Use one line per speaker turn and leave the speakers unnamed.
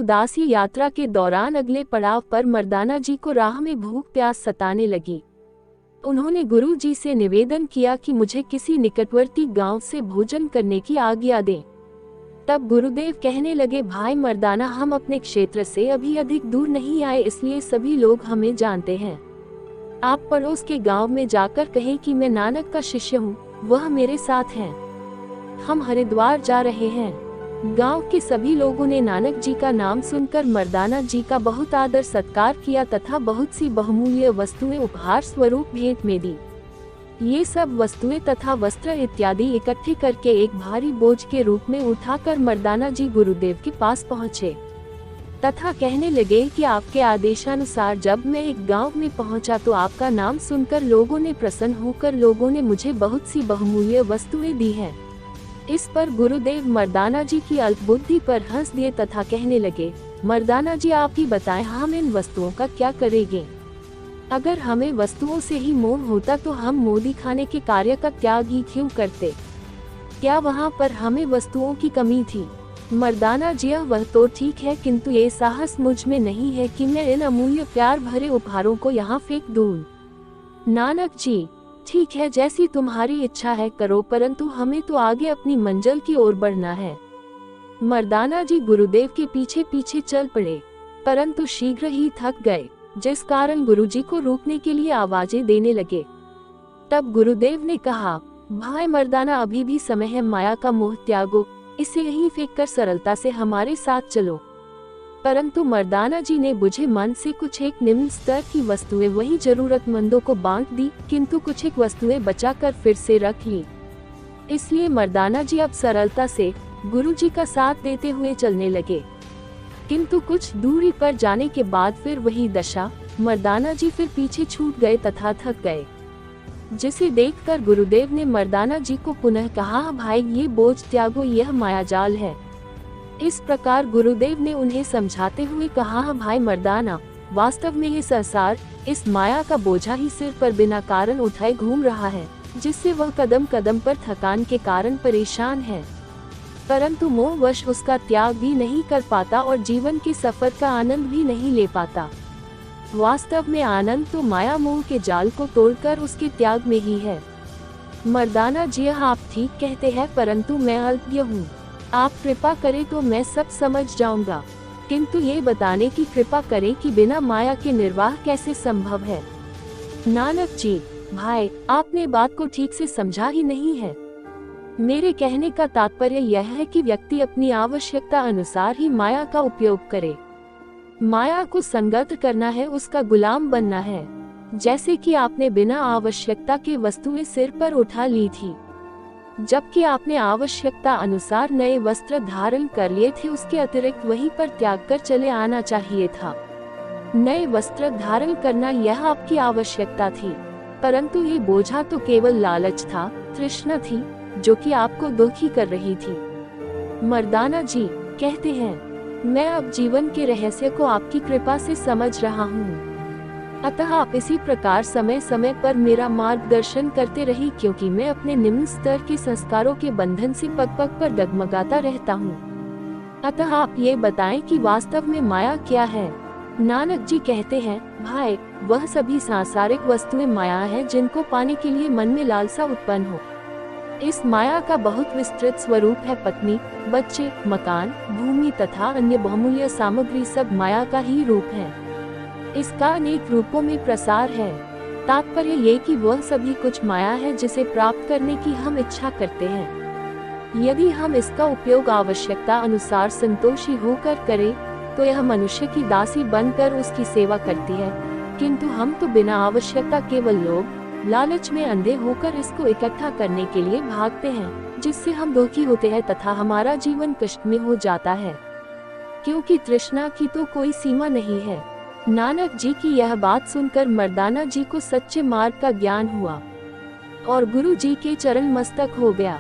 उदासी यात्रा के दौरान अगले पड़ाव पर मर्दाना जी को राह में भूख प्यास सताने लगी। उन्होंने गुरु जी से निवेदन किया कि मुझे किसी निकटवर्ती गांव से भोजन करने की आज्ञा दें। तब गुरुदेव कहने लगे, भाई मर्दाना, हम अपने क्षेत्र से अभी अधिक दूर नहीं आए, इसलिए सभी लोग हमें जानते हैं। आप पड़ोस के गांव में जाकर कहें कि मैं नानक का शिष्य हूँ, वह मेरे साथ हैं। हम हरिद्वार जा रहे हैं। गांव के सभी लोगों ने नानक जी का नाम सुनकर मर्दाना जी का बहुत आदर सत्कार किया तथा बहुत सी बहुमूल्य वस्तुएं उपहार स्वरूप भेंट में दी। ये सब वस्तुएं तथा वस्त्र इत्यादि इकट्ठे करके एक भारी बोझ के रूप में उठाकर मर्दाना जी गुरुदेव के पास पहुँचे तथा कहने लगे कि आपके आदेशानुसार जब मैं एक गांव में पहुंचा तो आपका नाम सुनकर लोगों ने प्रसन्न होकर लोगों ने मुझे बहुत सी बहुमूल्य वस्तुएं दी हैं। इस पर गुरुदेव मर्दाना जी की अल्पबुद्धि पर हंस दिए तथा कहने लगे, मर्दाना जी आप ही बताएं, हम इन वस्तुओं का क्या करेंगे? अगर हमें वस्तुओं से ही मोह होता तो हम मोदी खाने के कार्य का त्याग ही क्यों करते? क्या वहाँ पर हमें वस्तुओं की कमी थी? मर्दाना जी, वह तो ठीक है, किंतु ये साहस मुझ में नहीं है कि मैं इन अमूल्य प्यार भरे उपहारों को यहाँ फेंक दूं। नानक जी, ठीक है, जैसी तुम्हारी इच्छा है करो, परंतु हमें तो आगे अपनी मंजिल की ओर बढ़ना है। मर्दाना जी गुरुदेव के पीछे पीछे चल पड़े, परंतु शीघ्र ही थक गए, जिस कारण गुरुजी को रोकने के लिए आवाजें देने लगे। तब गुरुदेव ने कहा, भाई मर्दाना, अभी भी समय है, माया का मोह त्यागो, इसे यहीं फेंककर सरलता से हमारे साथ चलो। परंतु मर्दाना जी ने बुझे मन से कुछ एक निम्न स्तर की वस्तुएं वही जरूरतमंदों को बांट दी, किंतु कुछ एक वस्तुएं बचाकर फिर से रख ली। इसलिए मर्दाना जी अब सरलता से गुरु जी का साथ देते हुए चलने लगे, किंतु कुछ दूरी पर जाने के बाद फिर वही दशा, मर्दाना जी फिर पीछे छूट गए तथा थक गए, जिसे देखकर गुरुदेव ने मर्दाना जी को पुनः कहा, भाई ये बोझ त्यागो, यह मायाजाल है। इस प्रकार गुरुदेव ने उन्हें समझाते हुए कहा, भाई मर्दाना, वास्तव में ये संसार इस माया का बोझा ही सिर पर बिना कारण उठाए घूम रहा है, जिससे वह कदम कदम पर थकान के कारण परेशान है, परंतु मोहवश उसका त्याग भी नहीं कर पाता और जीवन के सफर का आनंद भी नहीं ले पाता। वास्तव में आनंद तो माया मोह के जाल को तोड़कर उसके त्याग में ही है। मर्दाना जी, आप ठीक कहते हैं, परंतु मैं अल्पज्ञ हूँ। आप कृपा करें तो मैं सब समझ जाऊंगा, किंतु ये बताने की कृपा करें कि बिना माया के निर्वाह कैसे संभव है। नानक जी, भाई आपने बात को ठीक से समझा ही नहीं है। मेरे कहने का तात्पर्य यह है कि व्यक्ति अपनी आवश्यकता अनुसार ही माया का उपयोग करे। माया को संगत करना है, उसका गुलाम बनना है। जैसे कि आपने बिना आवश्यकता के वस्तुएं सिर पर उठा ली थी, जबकि आपने आवश्यकता अनुसार नए वस्त्र धारण कर लिए थे, उसके अतिरिक्त वहीं पर त्याग कर चले आना चाहिए था। नए वस्त्र धारण करना यह आपकी आवश्यकता थी, परंतु ये बोझा तो केवल लालच था, तृष्णा थी, जो कि आपको दुखी कर रही थी। मर्दाना जी कहते हैं, मैं अब जीवन के रहस्य को आपकी कृपा से समझ रहा हूँ, अतः आप इसी प्रकार समय समय पर मेरा मार्गदर्शन करते रहिए, क्योंकि मैं अपने निम्न स्तर के संस्कारों के बंधन से पग पग पर डगमगाता रहता हूँ। अतः आप ये बताएं कि वास्तव में माया क्या है? नानक जी कहते हैं, भाई वह सभी सांसारिक वस्तुएं माया है जिनको पाने के लिए मन में लालसा उत्पन्न हो। इस माया का बहुत विस्तृत स्वरूप है। पत्नी, बच्चे, मकान, भूमि तथा अन्य बहुमूल्य सामग्री सब माया का ही रूप है। इसका अनेक रूपों में प्रसार है। तात्पर्य ये कि वह सभी कुछ माया है जिसे प्राप्त करने की हम इच्छा करते हैं। यदि हम इसका उपयोग आवश्यकता अनुसार संतोषी होकर करें तो यह मनुष्य की दासी बनकर उसकी सेवा करती है, किंतु हम तो बिना आवश्यकता केवल लोभ लालच में अंधे होकर इसको इकट्ठा करने के लिए भागते हैं, जिससे हम दुखी होते हैं तथा हमारा जीवन कष्ट में हो जाता है, क्योंकि तृष्णा की तो कोई सीमा नहीं है। नानक जी की यह बात सुनकर मर्दाना जी को सच्चे मार्ग का ज्ञान हुआ और गुरु जी के चरण मस्तक हो गया।